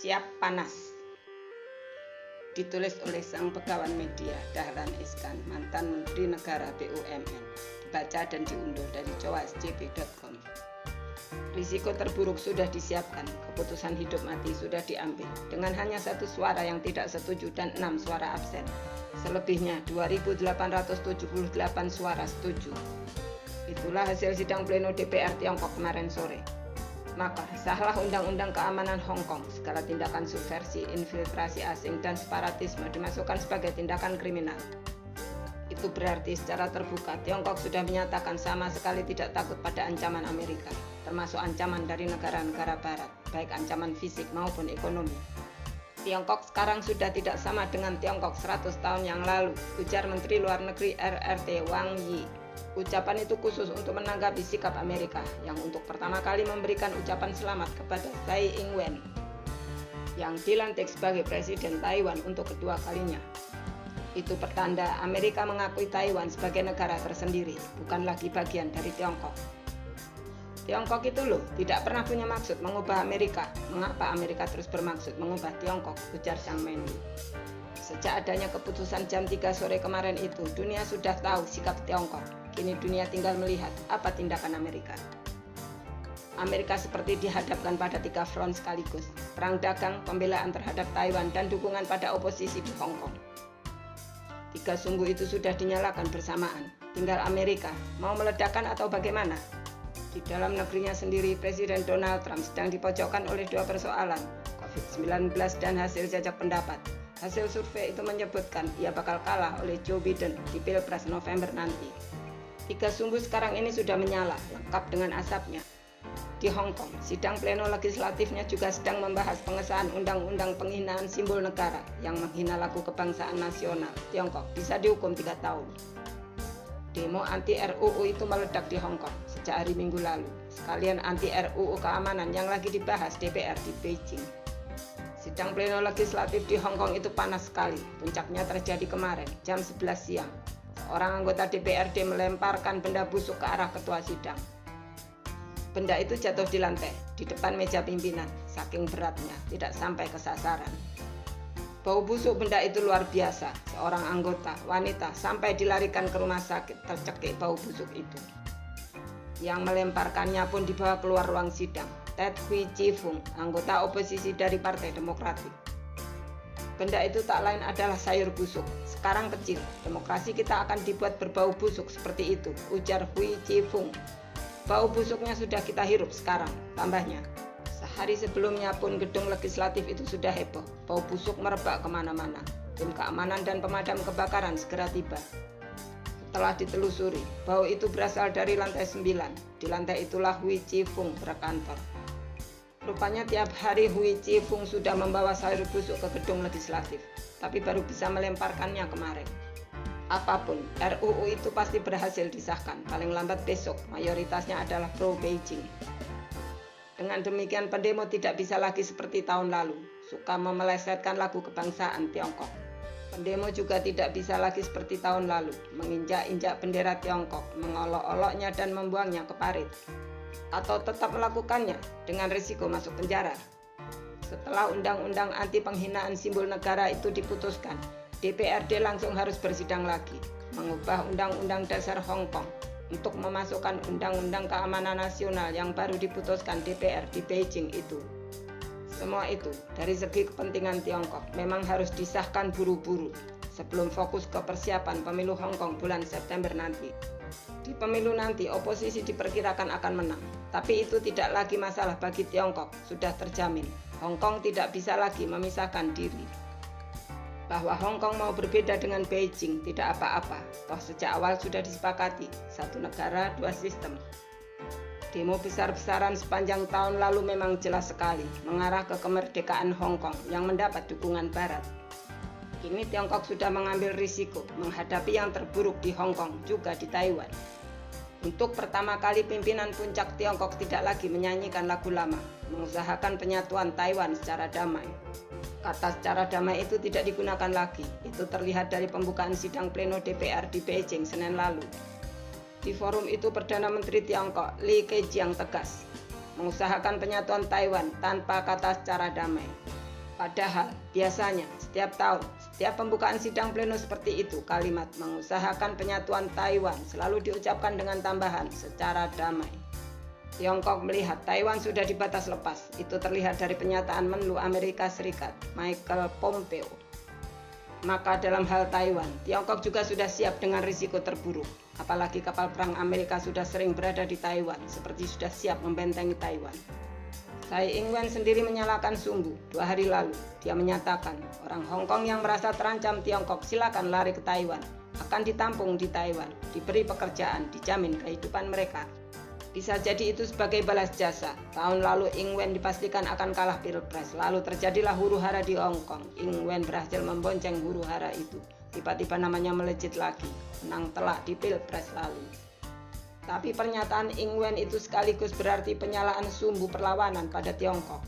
Siap panas. Ditulis oleh sang pegawai media Dahlan Iskan, mantan Menteri Negara BUMN. Dibaca dan diunduh dari cowasjp.com. Risiko terburuk sudah disiapkan, keputusan hidup mati sudah diambil, dengan hanya 1 suara yang tidak setuju dan 6 suara absen. Selebihnya 2.878 suara setuju. Itulah hasil sidang pleno DPR Tiongkok kemarin sore. Maka sahlah Undang-Undang Keamanan Hong Kong, segala tindakan subversi, infiltrasi asing, dan separatisme dimasukkan sebagai tindakan kriminal. Itu berarti secara terbuka Tiongkok sudah menyatakan sama sekali tidak takut pada ancaman Amerika, termasuk ancaman dari negara-negara barat, baik ancaman fisik maupun ekonomi. Tiongkok sekarang sudah tidak sama dengan Tiongkok 100 tahun yang lalu, ujar Menteri Luar Negeri RRT Wang Yi. Ucapan itu khusus untuk menanggapi sikap Amerika yang untuk pertama kali memberikan ucapan selamat kepada Tsai Ing-wen yang dilantik sebagai Presiden Taiwan untuk kedua kalinya. Itu pertanda Amerika mengakui Taiwan sebagai negara tersendiri, bukan lagi bagian dari Tiongkok. Tiongkok itu loh tidak pernah punya maksud mengubah Amerika. Mengapa Amerika terus bermaksud mengubah Tiongkok, ujar Sang Menlu. Sejak adanya keputusan jam 3 sore kemarin itu, dunia sudah tahu sikap Tiongkok. Kini dunia tinggal melihat apa tindakan Amerika. Amerika seperti dihadapkan pada 3 front sekaligus, perang dagang, pembelaan terhadap Taiwan, dan dukungan pada oposisi di Hong Kong. 3 sumbu itu sudah dinyalakan bersamaan. Tinggal Amerika, mau meledakkan atau bagaimana? Di dalam negerinya sendiri, Presiden Donald Trump sedang dipojokkan oleh 2 persoalan, COVID-19 dan hasil jajak pendapat. Hasil survei itu menyebutkan ia bakal kalah oleh Joe Biden di Pilpres November nanti. 3 sumbu sekarang ini sudah menyala, lengkap dengan asapnya. Di Hong Kong, sidang pleno legislatifnya juga sedang membahas pengesahan undang-undang penghinaan simbol negara yang menghina lagu kebangsaan nasional Tiongkok bisa dihukum 3 tahun. Demo anti RUU itu meledak di Hong Kong sejak hari Minggu lalu, sekalian anti RUU keamanan yang lagi dibahas DPR di Beijing. Sidang pleno legislatif di Hong Kong itu panas sekali, puncaknya terjadi kemarin jam 11 siang. Seorang anggota DPRD melemparkan benda busuk ke arah ketua sidang. Benda itu jatuh di lantai, di depan meja pimpinan, saking beratnya, tidak sampai ke sasaran. Bau busuk benda itu luar biasa, seorang anggota, wanita, sampai dilarikan ke rumah sakit tercekik bau busuk itu. Yang melemparkannya pun dibawa keluar ruang sidang, Ted Hui Chi-fung, anggota oposisi dari Partai Demokratik. Benda itu tak lain adalah sayur busuk, sekarang kecil, demokrasi kita akan dibuat berbau busuk seperti itu, ujar Hui Chi-fung. Bau busuknya sudah kita hirup sekarang, tambahnya. Sehari sebelumnya pun gedung legislatif itu sudah heboh, bau busuk merebak kemana-mana. Tim keamanan dan pemadam kebakaran segera tiba. Setelah ditelusuri, bau itu berasal dari lantai 9. Di lantai itulah Hui Chi-fung berkantor. Rupanya tiap hari Hui Chi-fung sudah membawa sayur busuk ke gedung legislatif, tapi baru bisa melemparkannya kemarin. Apapun, RUU itu pasti berhasil disahkan, paling lambat besok, mayoritasnya adalah pro-Beijing. Dengan demikian pendemo tidak bisa lagi seperti tahun lalu, suka memelesetkan lagu kebangsaan Tiongkok. Pendemo juga tidak bisa lagi seperti tahun lalu, menginjak-injak bendera Tiongkok, mengolok-oloknya dan membuangnya ke parit. Atau tetap melakukannya dengan risiko masuk penjara. Setelah undang-undang anti penghinaan simbol negara itu diputuskan, DPRD langsung harus bersidang lagi, mengubah Undang-Undang Dasar Hong Kong untuk memasukkan Undang-Undang Keamanan Nasional yang baru diputuskan DPR di Beijing itu. Semua itu dari segi kepentingan Tiongkok memang harus disahkan buru-buru sebelum fokus ke persiapan pemilu Hong Kong bulan September nanti. Di pemilu nanti oposisi diperkirakan akan menang, tapi itu tidak lagi masalah bagi Tiongkok, sudah terjamin. Hong Kong tidak bisa lagi memisahkan diri. Bahwa Hong Kong mau berbeda dengan Beijing tidak apa-apa, toh sejak awal sudah disepakati, 1 negara 2 sistem. Demo besar-besaran sepanjang tahun lalu memang jelas sekali, mengarah ke kemerdekaan Hong Kong yang mendapat dukungan Barat. Kini Tiongkok sudah mengambil risiko menghadapi yang terburuk di Hong Kong, juga di Taiwan. Untuk pertama kali pimpinan puncak Tiongkok tidak lagi menyanyikan lagu lama, mengusahakan penyatuan Taiwan secara damai. Kata secara damai itu tidak digunakan lagi, itu terlihat dari pembukaan sidang pleno DPR di Beijing Senin lalu. Di forum itu Perdana Menteri Tiongkok Li Keqiang tegas, mengusahakan penyatuan Taiwan tanpa kata secara damai. Padahal biasanya setiap tahun, setiap pembukaan sidang pleno seperti itu, kalimat mengusahakan penyatuan Taiwan selalu diucapkan dengan tambahan secara damai. Tiongkok melihat Taiwan sudah di batas lepas. Itu terlihat dari pernyataan Menlu Amerika Serikat, Michael Pompeo. Maka dalam hal Taiwan, Tiongkok juga sudah siap dengan risiko terburuk. Apalagi kapal perang Amerika sudah sering berada di Taiwan, seperti sudah siap membentengi Taiwan. Tsai Ing-wen sendiri menyalakan sumbu 2 hari lalu. Dia menyatakan orang Hong Kong yang merasa terancam Tiongkok silakan lari ke Taiwan, akan ditampung di Taiwan, diberi pekerjaan, dijamin kehidupan mereka. Bisa jadi itu sebagai balas jasa. Tahun lalu Ing-wen dipastikan akan kalah pilpres, lalu terjadilah huru-hara di Hong Kong. Ing-wen berhasil membonceng huru-hara itu. Tiba-tiba namanya melejit lagi, menang telak di pilpres lalu. Tapi pernyataan Ing-wen itu sekaligus berarti penyalaan sumbu perlawanan pada Tiongkok.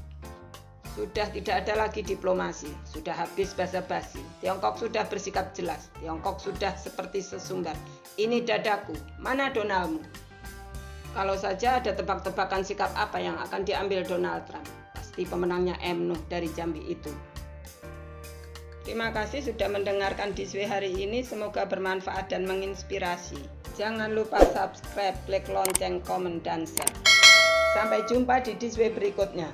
Sudah tidak ada lagi diplomasi, sudah habis basa-basi. Tiongkok sudah bersikap jelas, Tiongkok sudah seperti sesumbar. Ini dadaku, mana Donaldmu? Kalau saja ada tebak-tebakan sikap apa yang akan diambil Donald Trump, pasti pemenangnya M. Nuh dari Jambi itu. Terima kasih sudah mendengarkan Diswe hari ini, semoga bermanfaat dan menginspirasi. Jangan lupa subscribe, klik lonceng, komen, dan share. Sampai jumpa di Diswe berikutnya.